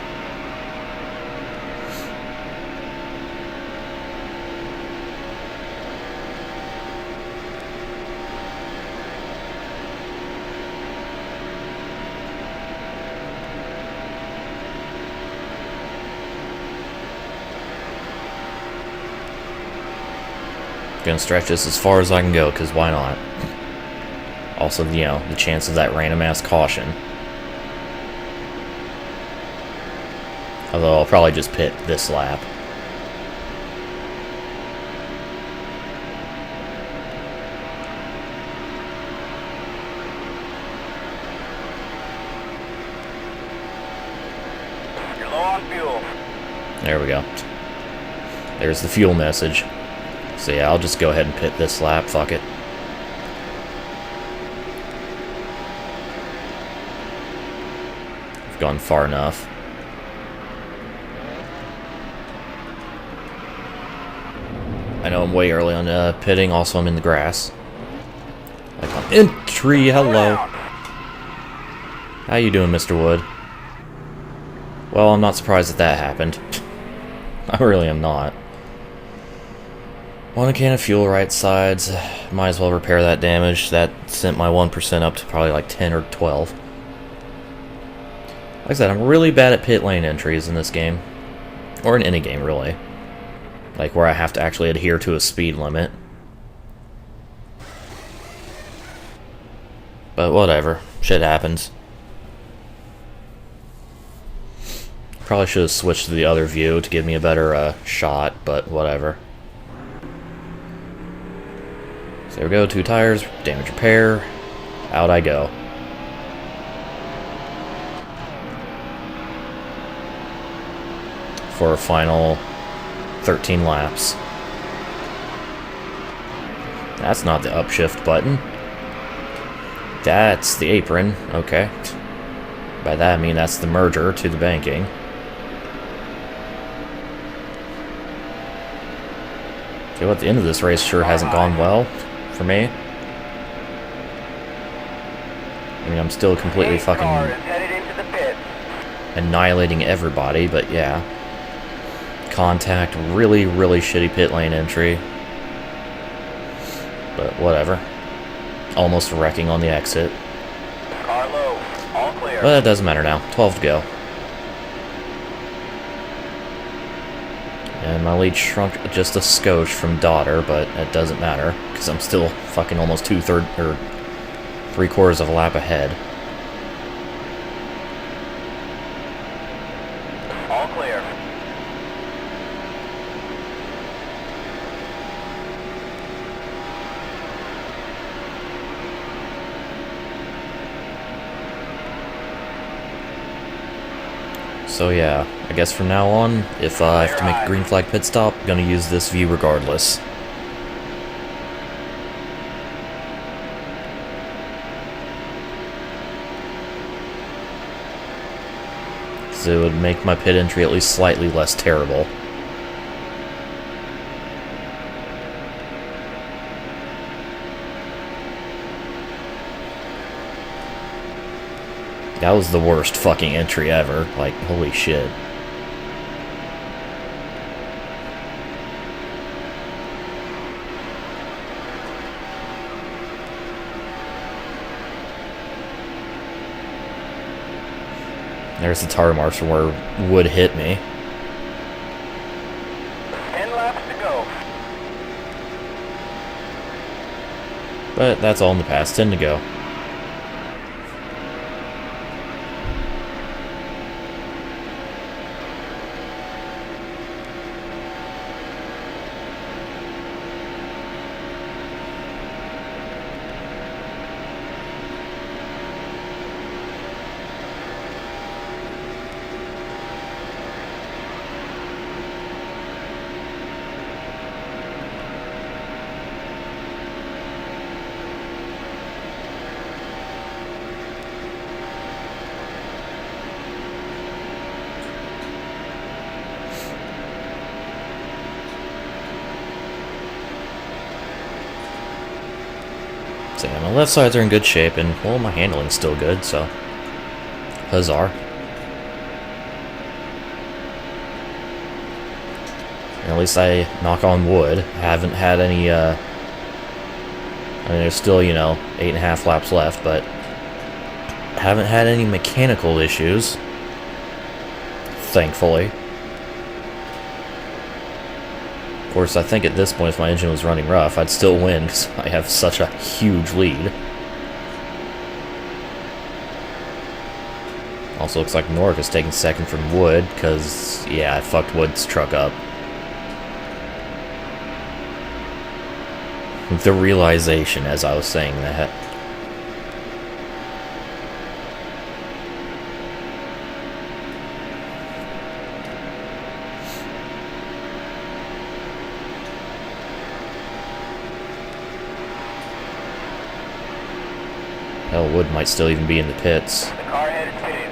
Speaker 1: Gonna stretch this as far as I can go, because why not? Also, you know, the chance of that random ass caution. Although I'll probably just pit this lap.
Speaker 3: on fuel.
Speaker 1: There we go. There's the fuel message. So yeah, I'll just go ahead and pit this lap. Fuck it. I've gone far enough. I know I'm way early on pitting. Also, I'm in the grass. Like on entry. Hello. How you doing, Mr. Wood? Well, I'm not surprised that happened. I really am not. One can of fuel, right sides. Might as well repair that damage. That sent my 1% up to probably like 10 or 12. Like I said, I'm really bad at pit lane entries in this game. Or in any game, really. Like where I have to actually adhere to a speed limit. But whatever. Shit happens. Probably should have switched to the other view to give me a better shot, but whatever. So there we go, 2 tires, damage repair, out I go. For a final 13 laps. That's not the upshift button. That's the apron, okay. By that I mean that's the merger to the banking. Okay, well, at the end of this race sure hasn't gone well for me. I mean, I'm still completely fucking annihilating everybody, but yeah. Contact, really, really shitty pit lane entry. But whatever. Almost wrecking on the exit.
Speaker 3: Car low, all clear.
Speaker 1: But it doesn't matter now. 12 to go. And my lead shrunk just a skosh from daughter, but it doesn't matter, because I'm still fucking almost 3/4 of a lap ahead.
Speaker 3: All clear.
Speaker 1: So yeah, I guess from now on, if I have to make a green flag pit stop, I'm gonna use this view regardless. So it would make my pit entry at least slightly less terrible. That was the worst fucking entry ever. Like, holy shit. There's the tire marks from where Wood hit me.
Speaker 3: 10 laps to go.
Speaker 1: But that's all in the past. 10 to go. So yeah, my left sides are in good shape, and well, my handling's still good, so huzzah. And at least I, knock on wood, haven't had any, I mean, there's still, you know, 8.5 laps left, but haven't had any mechanical issues, thankfully. Of course, I think at this point, if my engine was running rough, I'd still win, because I have such a huge lead. Also, looks like Nork is taking second from Wood, because, yeah, I fucked Wood's truck up. The realization as I was saying that. Hell, Wood might still even be in the pits.
Speaker 3: The car headed pitted.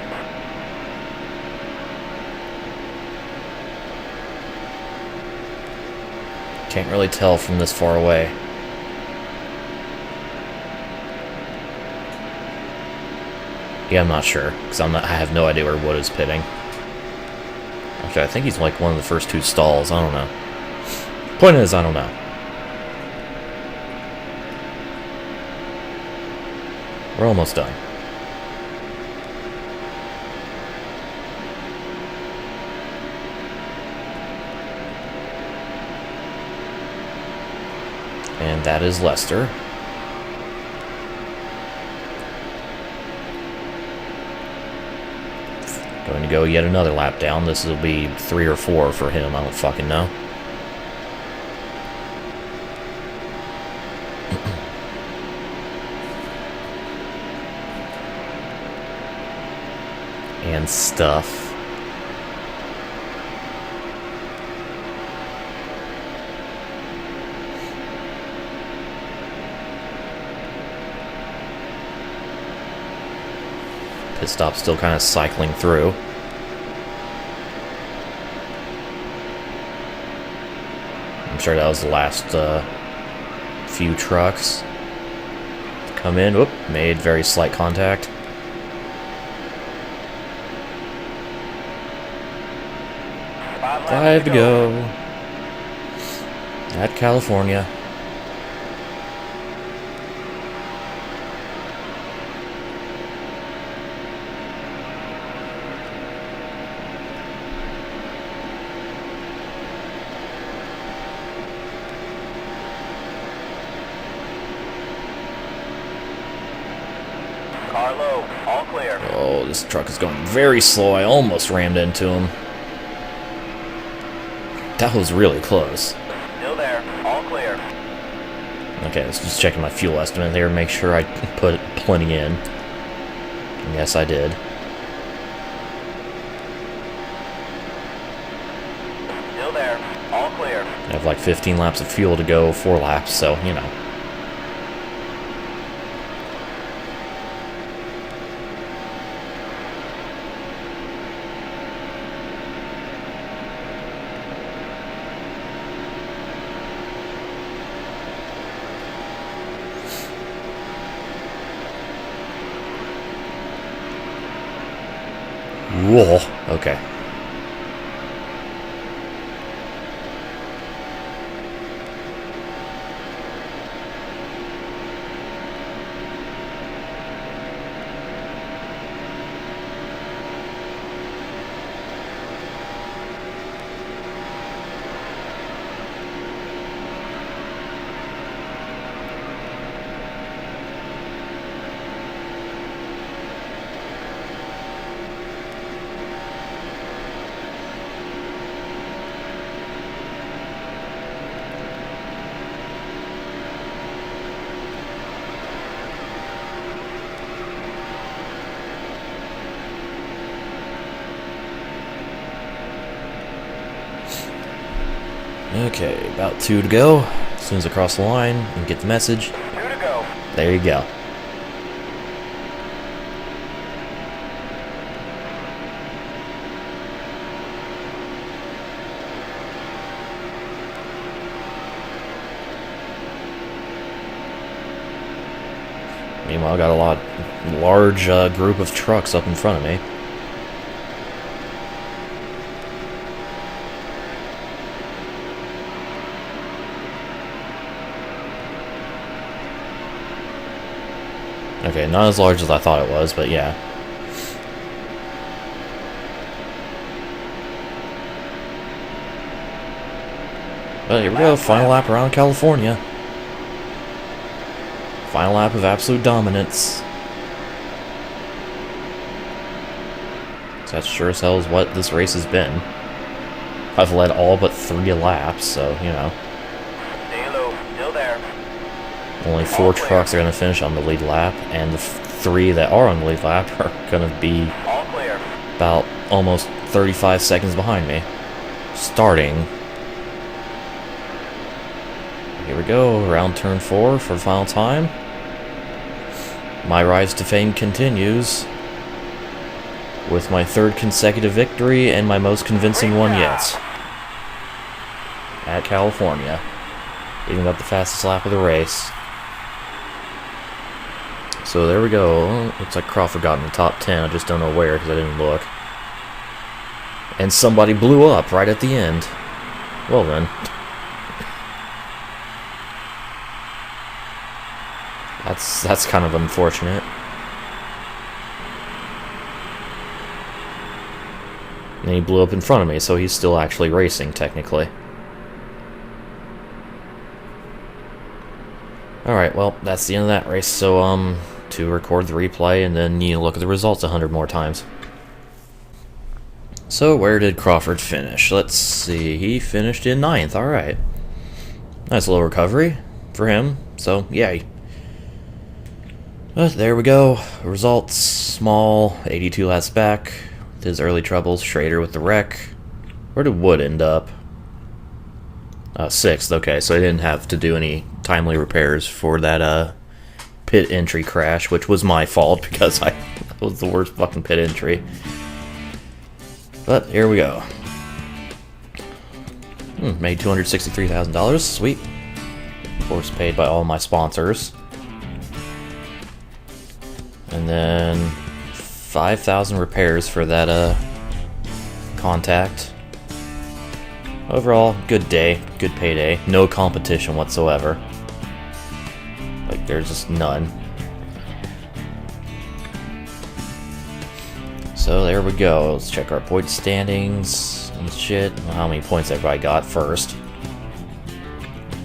Speaker 1: Can't really tell from this far away. Yeah, I'm not sure, because I have no idea where Wood is pitting. Actually, I think he's like one of the first two stalls. I don't know. Point is, I don't know. We're almost done. And that is Lester. Going to go yet another lap down. This will be 3 or 4 for him. I don't fucking know. And stuff. Pit stop still kind of cycling through. I'm sure that was the last few trucks to come in. Whoop, made very slight contact. 5 to go. At California.
Speaker 3: Car low. All clear.
Speaker 1: Oh, this truck is going very slow. I almost rammed into him. That was really close.
Speaker 3: Still there. All clear.
Speaker 1: Okay, let's just checking my fuel estimate there. Make sure I put plenty in. And yes, I did.
Speaker 3: Still there. All clear.
Speaker 1: I have like 15 laps of fuel to go, 4 laps, so, you know. Whoa, okay. Okay, about 2 to go. As soon as I cross the line and get the message.
Speaker 3: 2 to go.
Speaker 1: There you go. Meanwhile, I got a large group of trucks up in front of me. Okay, not as large as I thought it was, but yeah. Well, here we go, final lap around California. Final lap of absolute dominance. So that sure as hell is what this race has been. I've led all but 3 laps, so, you know.
Speaker 3: Stay low. Still there.
Speaker 1: Only 4 trucks are going to finish on the lead lap, and the 3 that are on the lead lap are going to be
Speaker 3: All clear.
Speaker 1: about almost 35 seconds behind me. Starting. Here we go, around turn 4 for the final time. my rise to fame continues with my third consecutive victory and my most convincing one yet at California, leading up the fastest lap of the race. So there we go. Looks like Crawford got in the top 10. I just don't know where because I didn't look. And somebody blew up right at the end. Well then. That's kind of unfortunate. And he blew up in front of me, so he's still actually racing, technically. Alright, well, that's the end of that race, so, to record the replay, and then you look at the results 100 more times. So, where did Crawford finish? Let's see, he finished in 9th, alright. Nice little recovery for him, so, yay. But there we go, results, Small, 82 laps back, with his early troubles, Schrader with the wreck. Where did Wood end up? 6th, okay, so I didn't have to do any timely repairs for that, pit entry crash, which was my fault, because that was the worst fucking pit entry. But, here we go. Made $263,000, sweet. Of course, paid by all my sponsors. And then 5,000 repairs for that contact. Overall, good day, good payday. No competition whatsoever. Like, there's just none. So there we go. Let's check our point standings and shit. Well, how many points everybody got first.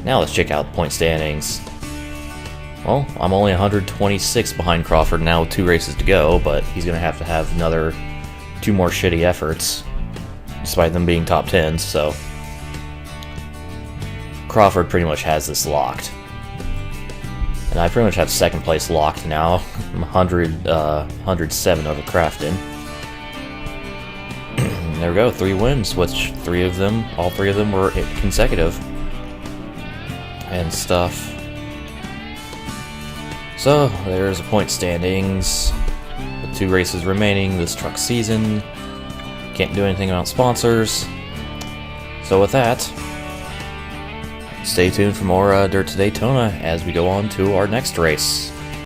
Speaker 1: Now let's check out the point standings. Well, I'm only 126 behind Crawford now with 2 races to go, but he's going to have another 2 more shitty efforts, despite them being top 10s, so Crawford pretty much has this locked. And I pretty much have 2nd place locked now. I'm 107 over Crafton. There we go, 3 wins, which all 3 of them were consecutive. And stuff. So, there's the point standings. With 2 races remaining this truck season. Can't do anything about sponsors. So with that, stay tuned for more Dirt to Daytona as we go on to our next race.